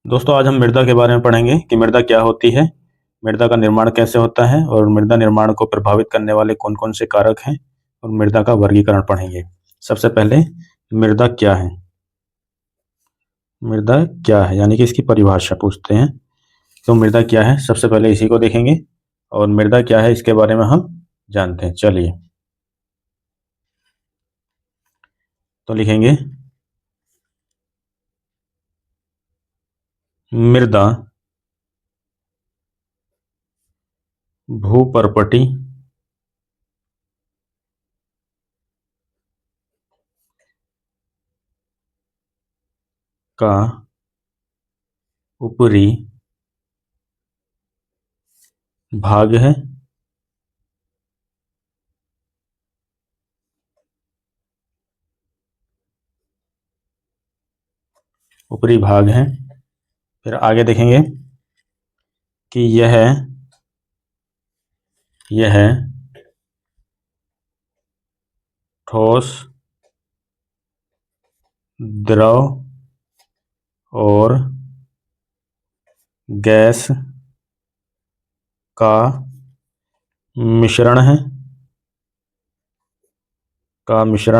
दोस्तों आज हम मृदा के बारे में पढ़ेंगे कि मृदा क्या होती है, मृदा का निर्माण कैसे होता है और मृदा निर्माण को प्रभावित करने वाले कौन कौन से कारक हैं और मृदा का वर्गीकरण पढ़ेंगे। सबसे पहले मृदा क्या है। मृदा क्या है यानी कि इसकी परिभाषा पूछते हैं। तो मृदा क्या है सबसे पहले इसी को देखेंगे और मृदा क्या है इसके बारे में हम जानते हैं। चलिए तो लिखेंगे मृदा भूपर्पटी का ऊपरी भाग है ऊपरी भाग है। फिर आगे देखेंगे कि यह ठोस, द्रव और गैस का मिश्रण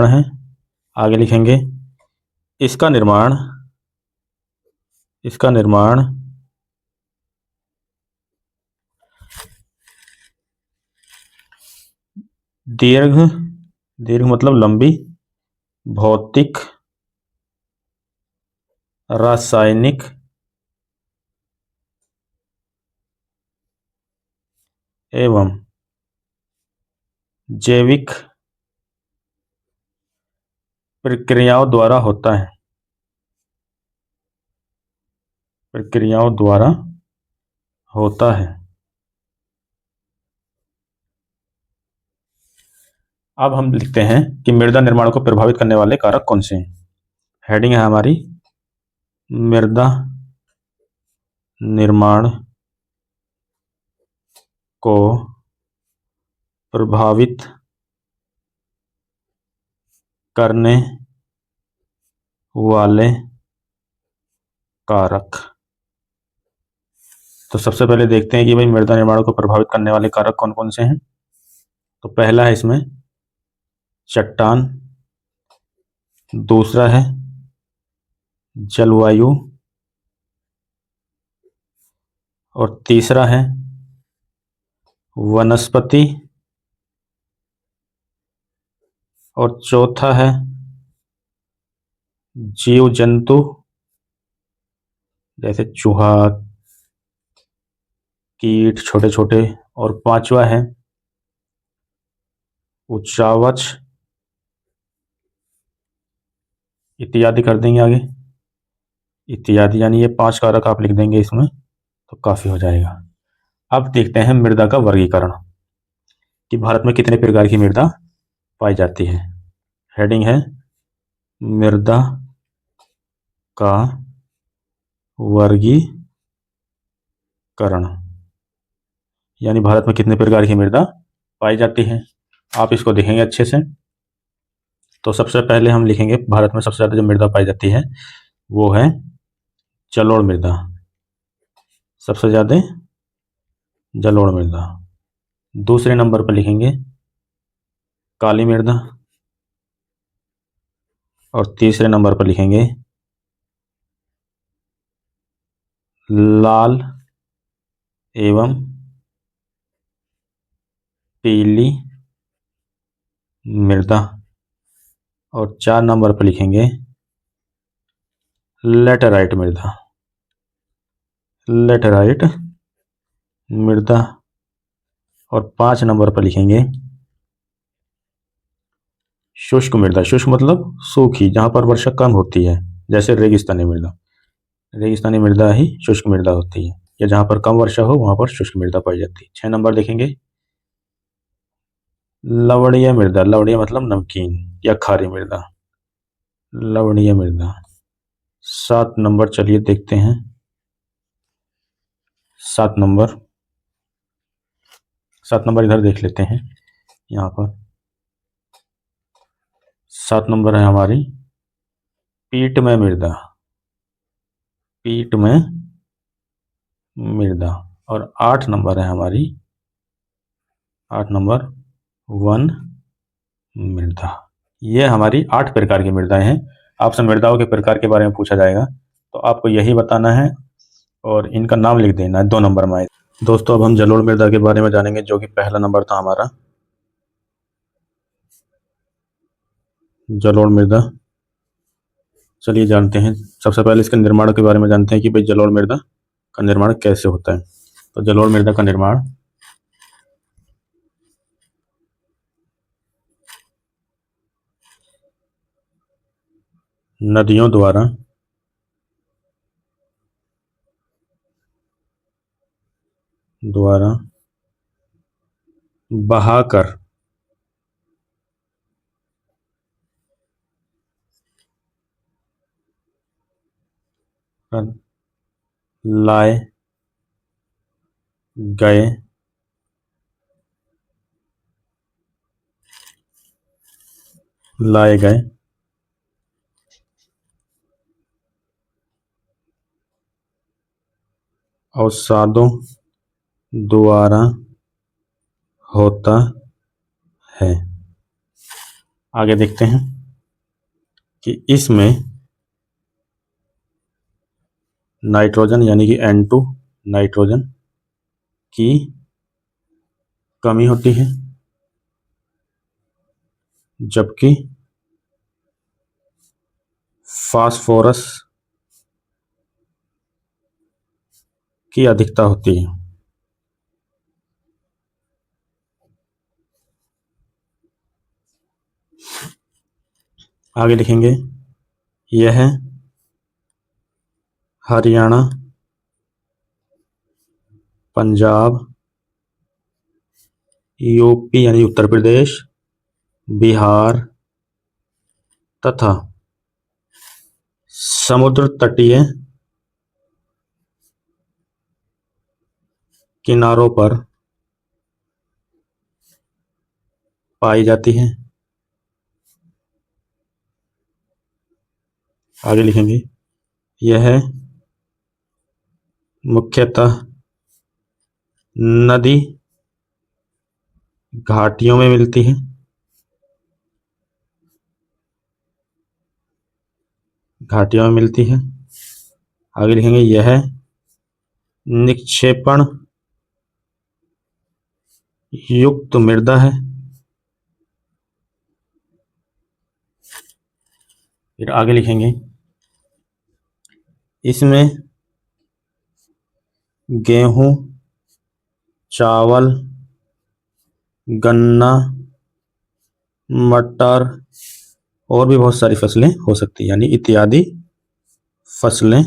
है आगे लिखेंगे इसका निर्माण दीर्घ मतलब लंबी, भौतिक, रासायनिक एवं जैविक प्रक्रियाओं द्वारा होता है। अब हम लिखते हैं कि मृदा निर्माण को प्रभावित करने वाले कारक कौन से हैं। हेडिंग है हमारी मृदा निर्माण को प्रभावित करने वाले कारक। तो सबसे पहले देखते हैं कि भाई मृदा निर्माण को प्रभावित करने वाले कारक कौन कौन से हैं। तो पहला है इसमें चट्टान, दूसरा है जलवायु और तीसरा है वनस्पति और चौथा है जीव जंतु जैसे चूहा, कीट छोटे छोटे, और पांचवा है उच्चावच इत्यादि कर देंगे आगे इत्यादि, यानी ये 5 कारक आप लिख देंगे इसमें तो काफी हो जाएगा। अब देखते हैं मृदा का वर्गीकरण कि भारत में कितने प्रकार की मृदा पाई जाती है। हेडिंग है मृदा का वर्गीकरण, यानी भारत में कितने प्रकार की मृदा पाई जाती है। आप इसको देखेंगे अच्छे से। तो सबसे पहले हम लिखेंगे भारत में सबसे ज्यादा जो मृदा पाई जाती है वो है जलोढ़ मृदा। सबसे ज्यादा जलोढ़ मृदा। दूसरे नंबर पर लिखेंगे काली मृदा और तीसरे नंबर पर लिखेंगे लाल एवं पीली मृदा और 4 नंबर पर लिखेंगे लेटराइट मृदा और 5 नंबर पर लिखेंगे शुष्क मृदा। शुष्क मतलब सूखी, जहां पर वर्षा कम होती है, जैसे रेगिस्तानी मृदा ही शुष्क मृदा होती है, या जहां पर कम वर्षा हो वहां पर शुष्क मृदा पाई जाती है। 6 नंबर देखेंगे लवणीय मृदा। लवणीय मतलब नमकीन या खारी मृदा, लवणीय मृदा। 7 नंबर चलिए देखते हैं। 7 नंबर इधर देख लेते हैं। यहाँ पर 7 नंबर है हमारी पीटमय मृदा। पीठ में मृदा। और 8 नंबर है हमारी, 8 नंबर वन मृदा। ये हमारी 8 प्रकार की मृदाएं हैं। आपसे मृदाओं के प्रकार के बारे में पूछा जाएगा तो आपको यही बताना है और इनका नाम लिख देना है 2 नंबर में। दोस्तों, अब हम जलोढ़ मृदा के बारे में जानेंगे, जो कि पहला नंबर था हमारा, जलोढ़ मृदा। चलिए जानते हैं। सबसे पहले इसके निर्माण के बारे में जानते हैं कि भाई जलोढ़ मृदा का निर्माण कैसे होता है। तो जलोढ़ मृदा का निर्माण नदियों द्वारा बहाकर लाए गए अवसादों द्वारा होता है। आगे देखते हैं कि इसमें नाइट्रोजन यानी कि N2 नाइट्रोजन की कमी होती है, जबकि फास्फोरस की अधिकता होती है। आगे लिखेंगे, यह हरियाणा, पंजाब, यूपी यानी उत्तर प्रदेश, बिहार तथा समुद्र तटीय किनारों पर पाई जाती है। आगे लिखेंगे, यह मुख्यतः नदी घाटियों में मिलती है। आगे लिखेंगे, यह निक्षेपण युक्त मृदा है। फिर आगे लिखेंगे, इसमें गेहूं, चावल, गन्ना, मटर और भी बहुत सारी फसलें हो सकती हैं, यानी इत्यादि फसलें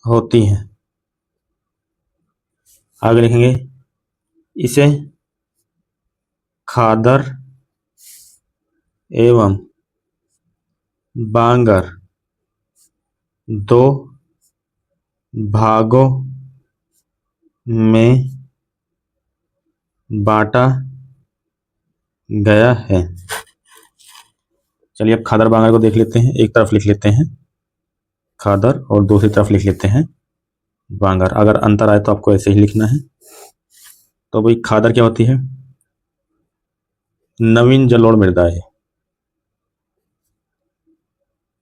होती हैं। आगे लिखेंगे, इसे खादर एवं बांगर 2 भागों में बांटा गया है। चलिए अब खादर बांगर को देख लेते हैं। एक तरफ लिख लेते हैं खादर और दूसरी तरफ लिख लेते हैं बांगर। अगर अंतर आए तो आपको ऐसे ही लिखना है। तो भाई खादर क्या होती है? नवीन जलोढ़ मृदा है,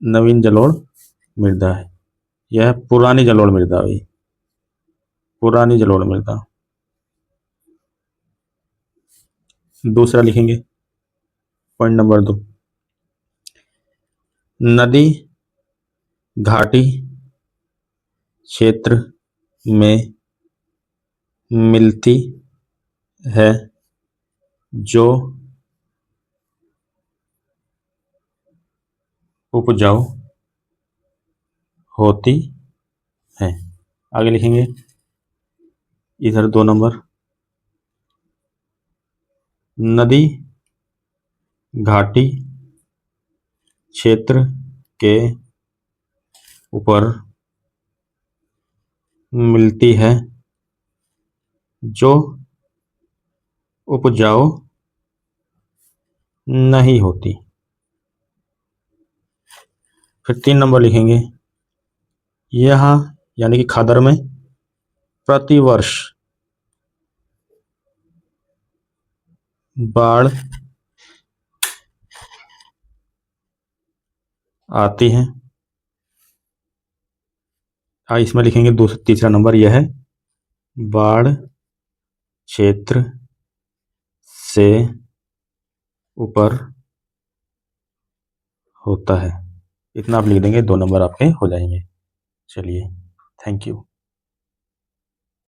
नवीन जलोढ़ मृदा है। यह पुरानी जलोढ़ मृदा हुई, पुरानी जलोढ़ मृदा। दूसरा लिखेंगे पॉइंट नंबर 2, नदी घाटी क्षेत्र में मिलती है, जो उपजाऊ होती है। आगे लिखेंगे इधर 2 नंबर, नदी घाटी क्षेत्र के ऊपर मिलती है, जो उपजाऊ नहीं होती। फिर 3 नंबर लिखेंगे, यहाँ यानी कि खादर में प्रतिवर्ष बाढ़ आती है। इसमें लिखेंगे तीसरा नंबर यह है, बाढ़ क्षेत्र से ऊपर होता है। इतना आप लिख देंगे, 2 नंबर आपके हो जाएंगे। चलिए, थैंक यू।